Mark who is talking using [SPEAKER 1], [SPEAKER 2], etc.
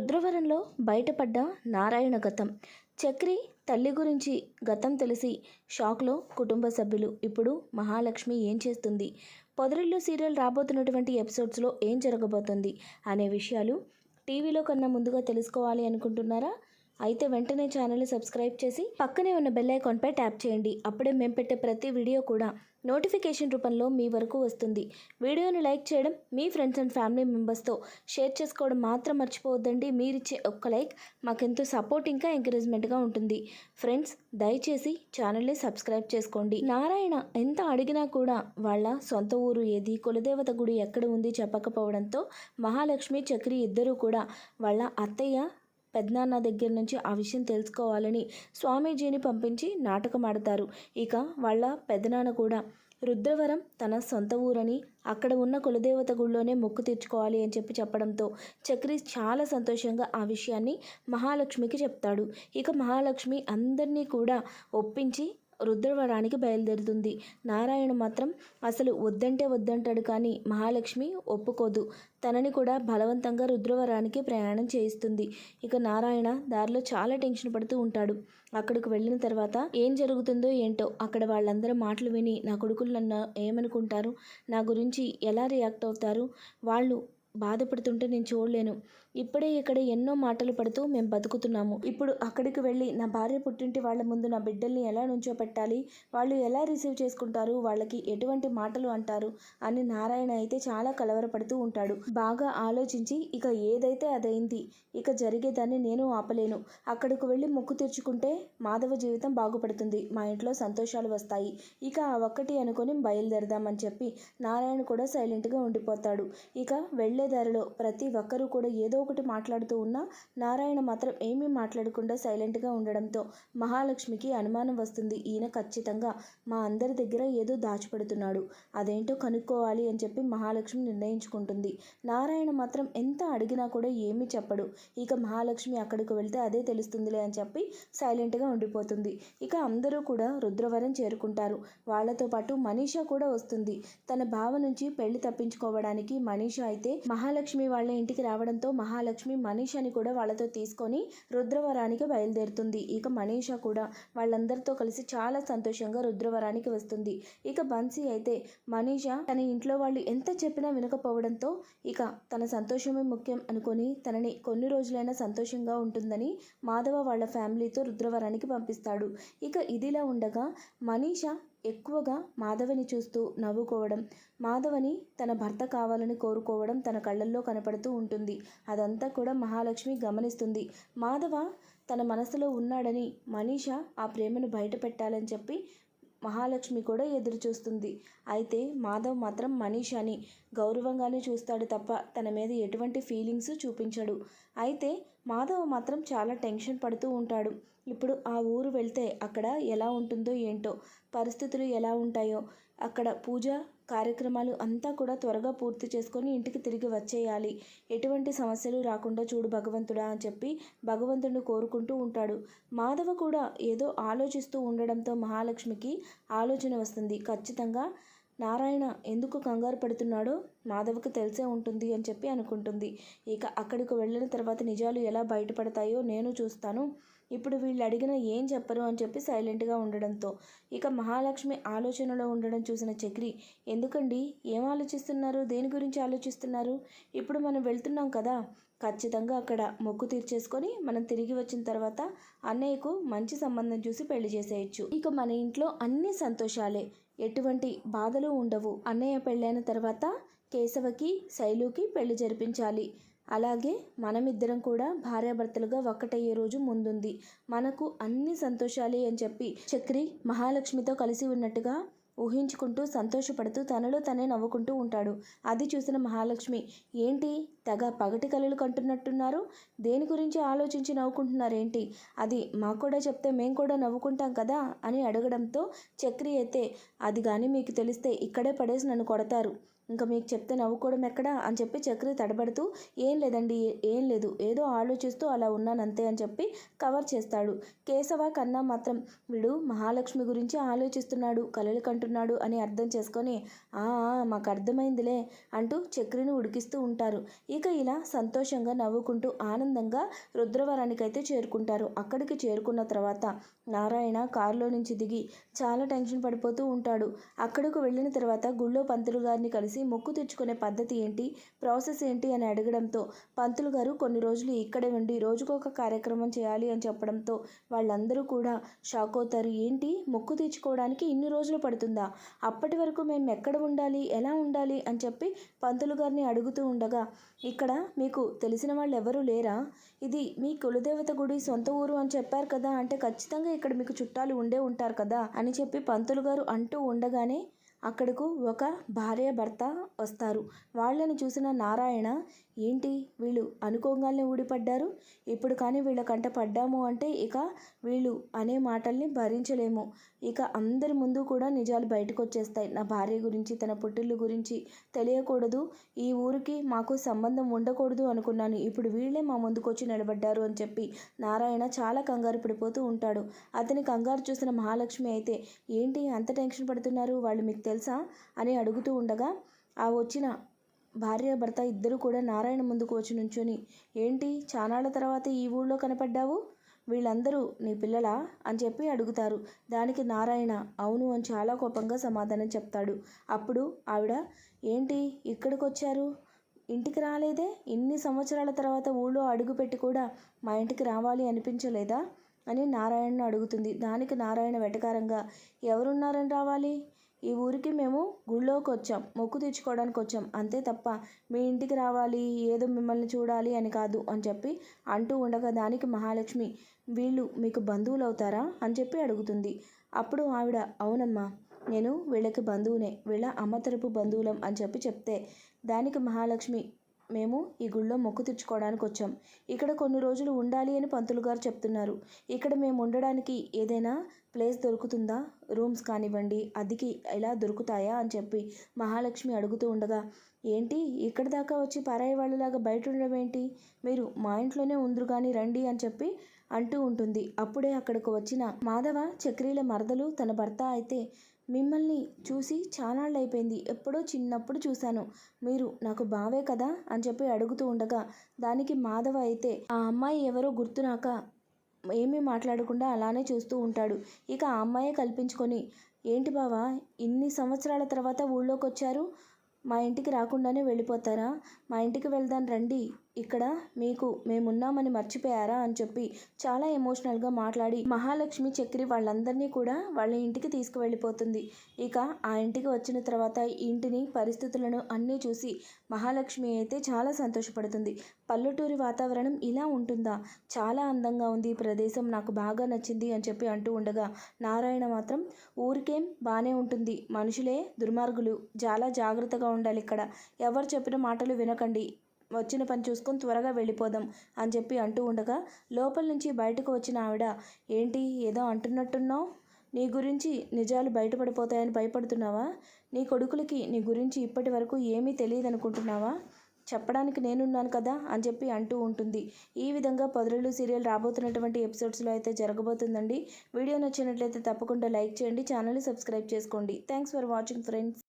[SPEAKER 1] రుద్రవరంలో బయటపడ్డ నారాయణ గతం. చక్రి తల్లి గురించి గతం తెలిసి షాక్లో కుటుంబ సభ్యులు. ఇప్పుడు మహాలక్ష్మి ఏం చేస్తుంది, పొదరిల్లు సీరియల్ రాబోతున్నటువంటి ఎపిసోడ్స్లో ఏం జరగబోతుంది అనే విషయాలు టీవీలో కన్నా ముందుగా తెలుసుకోవాలి అనుకుంటున్నారా? అయితే వెంటనే ఛానల్ని సబ్స్క్రైబ్ చేసి పక్కనే ఉన్న బెల్ ఐకాన్పై ట్యాప్ చేయండి. అప్పుడే మేము పెట్టే ప్రతి వీడియో కూడా నోటిఫికేషన్ రూపంలో మీ వరకు వస్తుంది. వీడియోని లైక్ చేయడం, మీ ఫ్రెండ్స్ అండ్ ఫ్యామిలీ మెంబర్స్తో షేర్ చేసుకోవడం మాత్రం మర్చిపోవద్దండి. మీరిచ్చే ఒక్క లైక్ మాకెంతో సపోర్ట్ ఇంకా ఎంకరేజ్మెంట్గా ఉంటుంది. ఫ్రెండ్స్, దయచేసి ఛానల్ని సబ్స్క్రైబ్ చేసుకోండి. నారాయణ ఎంత అడిగినా కూడా వాళ్ళ సొంత ఊరు ఏది, కులదేవత గుడి ఎక్కడ ఉంది చెప్పకపోవడంతో మహాలక్ష్మి, చక్రి ఇద్దరూ కూడా వాళ్ళ అత్తయ్య పెద్దనాన్న దగ్గర నుంచి ఆ విషయం తెలుసుకోవాలని స్వామీజీని పంపించి నాటకం ఆడతారు. ఇక వాళ్ళ పెద్దనాన్న కూడా రుద్రవరం తన సొంత ఊరని, అక్కడ ఉన్న కులదేవత గుడిలోనే మొక్కు తీర్చుకోవాలి అని చెప్పడంతో చక్రి చాలా సంతోషంగా ఆ విషయాన్ని మహాలక్ష్మికి చెప్తాడు. ఇక మహాలక్ష్మి అందరినీ కూడా ఒప్పించి రుద్రవరానికి బయలుదేరుతుంది. నారాయణ మాత్రం అసలు వద్దంటే వద్దంటాడు, కానీ మహాలక్ష్మి ఒప్పుకోదు. తనని కూడా బలవంతంగా రుద్రవరానికి ప్రయాణం చేయిస్తుంది. ఇక నారాయణ దారిలో చాలా టెన్షన్ పడుతూ ఉంటాడు. అక్కడికి వెళ్ళిన తర్వాత ఏం జరుగుతుందో ఏంటో, అక్కడ వాళ్ళందరూ మాటలు విని నా కొడుకులు నన్ను ఏమనుకుంటారు, నా గురించి ఎలా రియాక్ట్ అవుతారు, వాళ్ళు బాధపడుతుంటే నేను చూడలేను. ఇప్పుడే ఇక్కడ ఎన్నో మాటలు పడుతూ మేము బతుకుతున్నాము. ఇప్పుడు అక్కడికి వెళ్ళి నా భార్య పుట్టింటి వాళ్ళ ముందు నా బిడ్డల్ని ఎలా నుంచోపెట్టాలి, వాళ్ళు ఎలా రిసీవ్ చేసుకుంటారు, వాళ్ళకి ఎటువంటి మాటలు అంటారు అని నారాయణ అయితే చాలా కలవరపడుతూ ఉంటాడు. బాగా ఆలోచించి ఇక ఏదైతే అదైంది, ఇక జరిగేదాన్ని నేను ఆపలేను. అక్కడికి వెళ్ళి మొక్కు తీర్చుకుంటే మాధవ జీవితం బాగుపడుతుంది, మా ఇంట్లో సంతోషాలు వస్తాయి. ఇక ఆ ఒక్కటి అనుకొని బయలుదేరదామని చెప్పి నారాయణ కూడా సైలెంట్గా ఉండిపోతాడు. ఇక వెళ్ళే దారిలో ప్రతి ఒక్కరూ కూడా ఏదో ఒకటి మాట్లాడుతూ ఉన్నా నారాయణ మాత్రం ఏమీ మాట్లాడకుండా సైలెంట్గా ఉండడంతో మహాలక్ష్మికి అనుమానం వస్తుంది. ఈయన ఖచ్చితంగా మా అందరి దగ్గర ఏదో దాచిపెడుతున్నాడు, అదేంటో కనుక్కోవాలి అని చెప్పి మహాలక్ష్మి నిర్ణయించుకుంటుంది. నారాయణ మాత్రం ఎంత అడిగినా కూడా ఏమీ చెప్పడు. ఇక మహాలక్ష్మి అక్కడికి వెళ్తే అదే తెలుస్తుందిలే అని చెప్పి సైలెంట్గా ఉండిపోతుంది. ఇక అందరూ కూడా రుద్రవరం చేరుకుంటారు. వాళ్ళతో పాటు మనీషా కూడా వస్తుంది. తన బావ నుంచి పెళ్లి తప్పించుకోవడానికి మనీషా అయితే మహాలక్ష్మి వాళ్ళ ఇంటికి రావడంతో మహాలక్ష్మి మనీషాని కూడా వాళ్ళతో తీసుకొని రుద్రవరానికి బయలుదేరుతుంది. ఇక మనీషా కూడా వాళ్ళందరితో కలిసి చాలా సంతోషంగా రుద్రవరానికి వస్తుంది. ఇక బన్సీ అయితే మనీషా తన ఇంట్లో వాళ్ళు ఎంత చెప్పినా వినకపోవడంతో ఇక తన సంతోషమే ముఖ్యం అనుకొని తనని కొన్ని రోజులైనా సంతోషంగా ఉంటుందని మాధవ వాళ్ళ ఫ్యామిలీతో రుద్రవరానికి పంపిస్తాడు. ఇక ఇదిలా ఉండగా మనీషా ఎక్కువగా మాధవని చూస్తూ నవ్వుకోవడం, మాధవని తన భర్త కావాలని కోరుకోవడం తన కళ్ళల్లో కనపడుతూ ఉంటుంది. అదంతా కూడా మహాలక్ష్మి గమనిస్తుంది. మాధవ తన మనసులో ఉన్నాడని మనీషా ఆ ప్రేమను బయట పెట్టాలని చెప్పి మహాలక్ష్మి కూడా ఎదురు చూస్తుంది. అయితే మాధవ్ మాత్రం మనీషాని గౌరవంగానే చూస్తాడు తప్ప తన మీద ఎటువంటి ఫీలింగ్స్ చూపించడు. అయితే మాధవ్ మాత్రం చాలా టెన్షన్ పడుతూ ఉంటాడు. ఇప్పుడు ఆ ఊరు వెళ్తే అక్కడ ఎలా ఉంటుందో ఏంటో, పరిస్థితులు ఎలా ఉంటాయో, అక్కడ పూజ కార్యక్రమాలు అంతా కూడా త్వరగా పూర్తి చేసుకొని ఇంటికి తిరిగి వచ్చేయాలి, ఎటువంటి సమస్యలు రాకుండా చూడు భగవంతుడా అని చెప్పి భగవంతుడిని కోరుకుంటూ ఉంటాడు. మాధవ కూడా ఏదో ఆలోచిస్తూ ఉండడంతో మహాలక్ష్మికి ఆలోచన వస్తుంది. ఖచ్చితంగా నారాయణ ఎందుకు కంగారు పడుతున్నాడో మాధవకు తెలిసే ఉంటుంది అని చెప్పి అనుకుంటుంది. ఇక అక్కడికి వెళ్ళిన తర్వాత నిజాలు ఎలా బయటపడతాయో నేను చూస్తాను, ఇప్పుడు వీళ్ళు అడిగినా ఏం చెప్పరు అని చెప్పి సైలెంట్గా ఉండడంతో ఇక మహాలక్ష్మి ఆలోచనలో ఉండడం చూసిన చక్రి, ఎందుకండి ఏం ఆలోచిస్తున్నారు, దేని గురించి ఆలోచిస్తున్నారు, ఇప్పుడు మనం వెళ్తున్నాం కదా, ఖచ్చితంగా అక్కడ మొక్కు తీర్చేసుకొని మనం తిరిగి వచ్చిన తర్వాత అన్నయ్యకు మంచి సంబంధం చూసి పెళ్లి చేసేయచ్చు. ఇక మన ఇంట్లో అన్ని సంతోషాలే, ఎటువంటి బాధలు ఉండవు. అన్నయ్య పెళ్ళైన తర్వాత కేశవకి, శైలుకి పెళ్లి జరిపించాలి. అలాగే మనమిద్దరం కూడా భార్యాభర్తలుగా ఒక్కటయ్యే రోజు ముందుంది. మనకు అన్ని సంతోషాలే అని చెప్పి చక్రి మహాలక్ష్మితో కలిసి ఉన్నట్టుగా ఊహించుకుంటూ సంతోషపడుతూ తనలో తనే నవ్వుకుంటూ ఉంటాడు. అది చూసిన మహాలక్ష్మి, ఏంటి తెగ పగటి కలలు కంటున్నట్టున్నారు, దేని గురించి ఆలోచించి నవ్వుకుంటున్నారేంటి, అది మాకు కూడా చెప్తే మేము కూడా నవ్వుకుంటాం కదా అని అడగడంతో చక్రి అయితే, అది కానీ మీకు తెలిస్తే ఇక్కడే పడేసి నన్ను కొడతారు, ఇంకా మీకు చెప్తే నవ్వుకోవడం ఎక్కడా అని చెప్పి చక్రి తడబడుతూ ఏం లేదండి, ఏం లేదు, ఏదో ఆలోచిస్తూ అలా ఉన్నానంతే అని చెప్పి కవర్ చేస్తాడు. కేశవ కన్నా మాత్రం వీడు మహాలక్ష్మి గురించి ఆలోచిస్తున్నాడు, కలలు కంటున్నాడు అని అర్థం చేసుకొని మాకు అర్థమైందిలే అంటూ చక్రిని ఉడికిస్తూ ఉంటారు. ఇక ఇలా సంతోషంగా నవ్వుకుంటూ ఆనందంగా రుద్రవరానికైతే చేరుకుంటారు. అక్కడికి చేరుకున్న తర్వాత నారాయణ కారులో నుంచి దిగి చాలా టెన్షన్ పడిపోతూ ఉంటాడు. అక్కడకు వెళ్ళిన తర్వాత గుళ్ళో పంతులు గారిని కలిసి మొక్కు తెచ్చుకునే పద్ధతి ఏంటి, ప్రాసెస్ ఏంటి అని అడగడంతో పంతులు గారు కొన్ని రోజులు ఇక్కడే ఉండి రోజుకొక కార్యక్రమం చేయాలి అని చెప్పడంతో వాళ్ళందరూ కూడా షాక్ అవుతారు. ఏంటి, మొక్కు తీర్చుకోవడానికి ఇన్ని రోజులు పడుతుందా? అప్పటి వరకు మేము ఎక్కడ ఉండాలి, ఎలా ఉండాలి అని చెప్పి పంతులు గారిని అడుగుతూ ఉండగా, ఇక్కడ మీకు తెలిసిన వాళ్ళు ఎవరూ లేరా? ఇది మీ కులదేవత గుడి, సొంత ఊరు అని చెప్పారు కదా, అంటే ఖచ్చితంగా ఇక్కడ మీకు చుట్టాలు ఉండే ఉంటారు కదా అని చెప్పి పంతులు గారు అంటూ ఉండగానే అక్కడకు ఒక భార్య భర్త వస్తారు. వాళ్ళని చూసిన నారాయణ, ఏంటి వీళ్ళు అనుకోగానే ఊడిపడ్డారు, ఇప్పుడు కానీ వీళ్ళ కంట పడ్డాము అంటే ఇక వీళ్ళు అనే మాటల్ని భరించలేము, ఇక అందరి ముందు కూడా నిజాలు బయటకు వచ్చేస్తాయి, నా భార్య గురించి తన పుట్టిల్లు గురించి తెలియకూడదు, ఈ ఊరికి మాకు సంబంధం ఉండకూడదు అనుకున్నాను, ఇప్పుడు వీళ్ళే మా ముందుకు వచ్చి నిలబడ్డారు అని చెప్పి నారాయణ చాలా కంగారు పడిపోతూ ఉంటాడు. అతని కంగారు చూసిన మహాలక్ష్మి అయితే, ఏంటి అంత టెన్షన్ పడుతున్నారు, వాళ్ళు మీకు తెలుసా అని అడుగుతూ ఉండగా ఆ వచ్చిన భార్యాభర్త ఇద్దరు కూడా నారాయణ ముందుకు వచ్చి నుంచొని, ఏంటి చానాళ్ళ తర్వాత ఈ ఊళ్ళో కనపడ్డావు, వీళ్ళందరూ నీ పిల్లలా అని చెప్పి అడుగుతారు. దానికి నారాయణ అవును అని చాలా కోపంగా సమాధానం చెప్తాడు. అప్పుడు ఆవిడ, ఏంటి ఇక్కడికి వచ్చారు, ఇంటికి రాలేదే, ఇన్ని సంవత్సరాల తర్వాత ఊళ్ళో అడుగుపెట్టి కూడా మా ఇంటికి రావాలి అనిపించలేదా అని నారాయణను అడుగుతుంది. దానికి నారాయణ వెటకారంగా, ఎవరున్నారని రావాలి, ఈ ఊరికి మేము గుళ్ళోకి వచ్చాం, మొక్కు తీర్చుకోవడానికి వచ్చాం అంతే తప్ప మీ ఇంటికి రావాలి, ఏదో మిమ్మల్ని చూడాలి అని కాదు అని చెప్పి అంటూ ఉండగా దానికి మహాలక్ష్మి, వీళ్ళు మీకు బంధువులు అవుతారా అని చెప్పి అడుగుతుంది. అప్పుడు ఆవిడ, అవునమ్మా, నేను వీళ్ళకి బంధువునే, వీళ్ళ అమ్మ తరపు బంధువులం అని చెప్పి చెప్తే దానికి మహాలక్ష్మి, మేము ఈ గుళ్ళో మొక్కు తీర్చుకోవడానికి వచ్చాం, ఇక్కడ కొన్ని రోజులు ఉండాలి అని పంతులు గారు చెప్తున్నారు, ఇక్కడ మేము ఉండడానికి ఏదైనా ప్లేస్ దొరుకుతుందా, రూమ్స్ కానివ్వండి అద్దెకి ఇలా దొరుకుతాయా అని చెప్పి మహాలక్ష్మి అడుగుతూ ఉండగా, ఏంటి ఇక్కడ దాకా వచ్చి పరాయి వాళ్ళలాగా బయట ఉండడం ఏంటి, మీరు మా ఇంట్లోనే ఉందరు కానీ రండి అని చెప్పి అంటూ ఉంటుంది. అప్పుడే అక్కడికి వచ్చిన మాధవ చక్రీల మరదలు తన భర్త అయితే, మిమ్మల్ని చూసి చానాళ్ళు అయిపోయింది, ఎప్పుడో చిన్నప్పుడు చూశాను, మీరు నాకు బావే కదా అని చెప్పి అడుగుతూ ఉండగా దానికి మాధవ అయితే, ఆ అమ్మాయి ఎవరో గుర్తురాక ఏమీ మాట్లాడకుండా అలానే చూస్తూ ఉంటాడు. ఇక ఆ అమ్మాయే కల్పించుకొని, ఏంటి బావా ఇన్ని సంవత్సరాల తర్వాత ఊళ్ళోకి వచ్చారు, మా ఇంటికి రాకుండానే వెళ్ళిపోతారా, మా ఇంటికి వెళ్దాం రండి, ఇక్కడ మీకు మేమున్నామని మర్చిపోయారా అని చెప్పి చాలా ఎమోషనల్గా మాట్లాడి మహాలక్ష్మి చక్రి వాళ్ళందరినీ కూడా వాళ్ళ ఇంటికి తీసుకువెళ్ళిపోతుంది. ఇక ఆ ఇంటికి వచ్చిన తర్వాత ఇంటిని పరిస్థితులను అన్నీ చూసి మహాలక్ష్మి అయితే చాలా సంతోషపడుతుంది. పల్లెటూరి వాతావరణం ఇలా ఉంటుందా, చాలా అందంగా ఉంది ఈ ప్రదేశం, నాకు బాగా నచ్చింది అని చెప్పి అంటూ ఉండగా నారాయణ మాత్రం, ఊరికేం బాగానే ఉంటుంది, మనుషులే దుర్మార్గులు, చాలా జాగ్రత్తగా ఉండాలి, ఇక్కడ ఎవరు చెప్పిన మాటలు వినకండి, వచ్చిన పని చూసుకొని త్వరగా వెళ్ళిపోదాం అని చెప్పి అంటూ ఉండగా లోపల నుంచి బయటకు వచ్చిన ఆవిడ, ఏంటి ఏదో అంటున్నట్టున్నావు, నీ గురించి నిజాలు బయటపడిపోతాయని భయపడుతున్నావా, నీ కొడుకులకి నీ గురించి ఇప్పటి వరకు ఏమీ తెలియదు అనుకుంటున్నావా, చెప్పడానికి నేనున్నాను కదా అని చెప్పి అంటూ ఉంటుంది. ఈ విధంగా పొదరిల్లు సీరియల్ రాబోతున్నటువంటి ఎపిసోడ్స్లో అయితే జరగబోతుందండి. వీడియో నచ్చినట్లయితే తప్పకుండా లైక్ చేయండి, ఛానల్ని సబ్స్క్రైబ్ చేసుకోండి. Thanks for watching friends.